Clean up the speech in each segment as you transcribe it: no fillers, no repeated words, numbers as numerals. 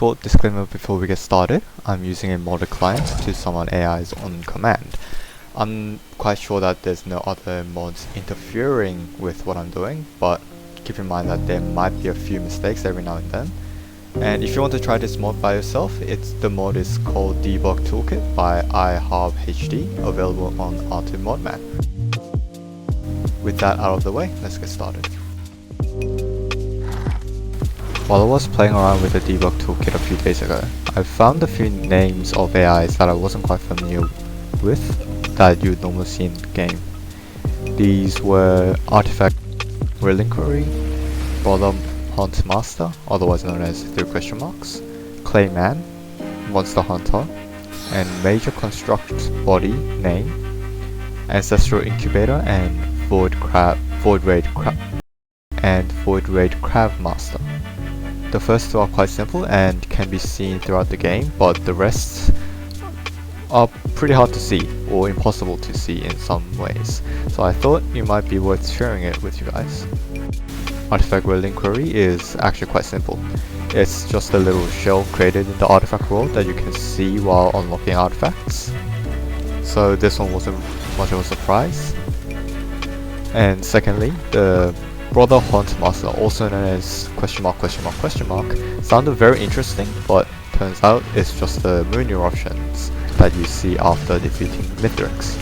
short disclaimer before we get started. I'm using a modded client to summon AIs on command. I'm quite sure that there's no other mods interfering with what I'm doing, but keep in mind that there might be a few mistakes every now and then. And if you want to try this mod by yourself, the mod is called Debug Toolkit by iHarvHD, available on ArtifactReliquary. With that out of the way, let's get started. While I was playing around with the debug toolkit a few days ago, I found a few names of AIs that I wasn't quite familiar with that you would normally see in the game. These were ArtifactReliquary, BrotherHauntMaster, otherwise known as ClayMan, MonsterHunter, and Major Construct Body name, AncestralIncubator, and VoidRaidCrabMaster. The first two are quite simple and can be seen throughout the game, but the rest are pretty hard to see or impossible to see in some ways, so I thought it might be worth sharing it with you guys. ArtifactReliquary is actually quite simple. It's just a little shell created in the artifact world that you can see while unlocking artifacts, so this one wasn't much of a surprise. And secondly, the BrotherHauntMaster, also known as !! sounded very interesting, but turns out it's just the moon eruptions that you see after defeating Mithrix.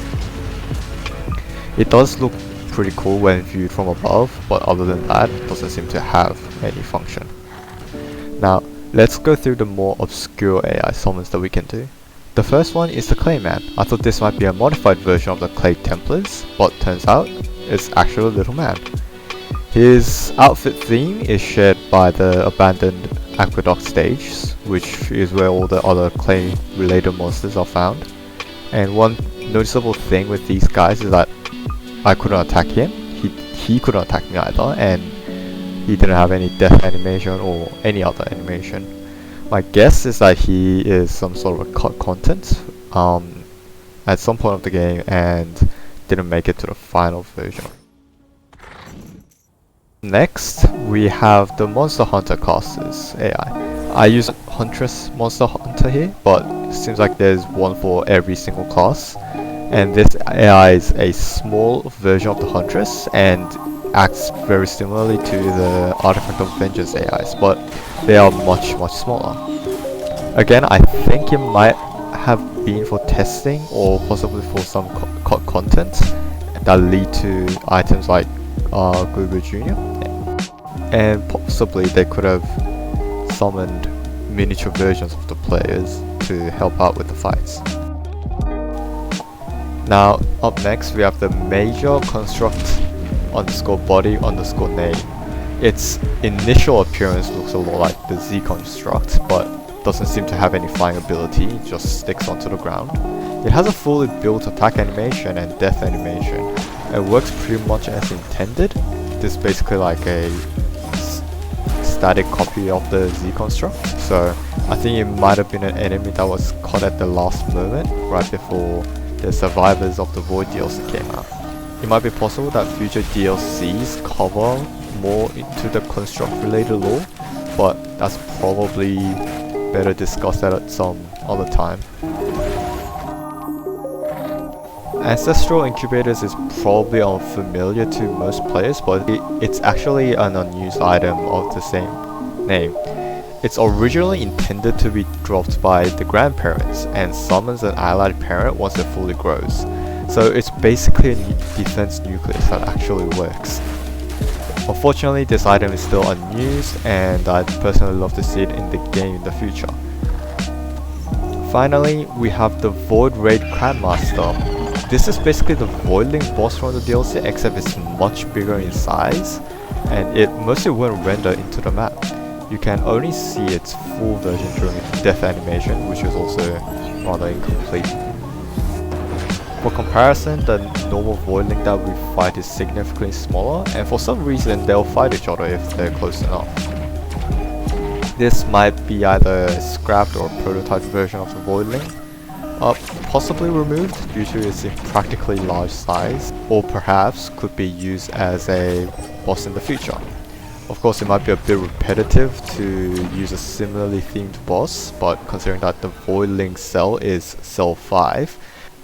It does look pretty cool when viewed from above, but other than that, it doesn't seem to have any function. Now, let's go through the more obscure AI summons that we can do. The first one is the ClayMan. I thought this might be a modified version of the Clay Templars, but turns out it's actually a little man. His outfit theme is shared by the abandoned aqueduct stage, which is where all the other clay related monsters are found. And one noticeable thing with these guys is that I couldn't attack him, he couldn't attack me either, and he didn't have any death animation or any other animation. My guess is that he is some sort of a cut content at some point of the game and didn't make it to the final version. Next, we have the MonsterHunter casters AI. I use Huntress MonsterHunter here, but it seems like there's one for every single class. And this AI is a small version of the Huntress and acts very similarly to the Artifact of Vengeance AIs, but they are much smaller. Again, I think it might have been for testing or possibly for some content that lead to items like Google Jr. And possibly they could have summoned miniature versions of the players to help out with the fights. Now, up next we have the Major Construct _body _ name. Its initial appearance looks a lot like the Z Construct, but doesn't seem to have any flying ability, it just sticks onto the ground. It has a fully built attack animation and death animation. It works pretty much as intended. This is basically like a static copy of the Z Construct, so I think it might have been an enemy that was caught at the last moment, right before the Survivors of the Void DLC came out. It might be possible that future DLCs cover more into the Construct related lore, but that's probably better discussed at some other time. AncestralIncubators is probably unfamiliar to most players, but it's actually an unused item of the same name. It's originally intended to be dropped by the grandparents and summons an allied parent once it fully grows. So it's basically a defense nucleus that actually works. Unfortunately, this item is still unused, and I'd personally love to see it in the game in the future. Finally, we have the VoidRaidCrabMaster. This is basically the Voidling boss from the DLC, except it's much bigger in size, and it mostly won't render into the map. You can only see its full version during its death animation, which is also rather incomplete. For comparison, the normal Voidling that we fight is significantly smaller, and for some reason they'll fight each other if they're close enough. This might be either a scrapped or prototype version of the Voidling, possibly removed due to its impractically large size, or perhaps could be used as a boss in the future. Of course, it might be a bit repetitive to use a similarly themed boss, but considering that the Void Link cell is cell 5,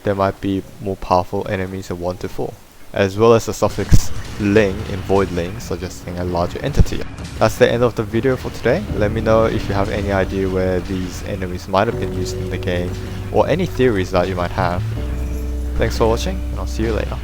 there might be more powerful enemies in 1 to 4, as well as the suffix ling in Void Link suggesting a larger entity. That's the end of the video for today. Let me know if you have any idea where these enemies might have been used in the game, or any theories that you might have. Thanks for watching, and I'll see you later.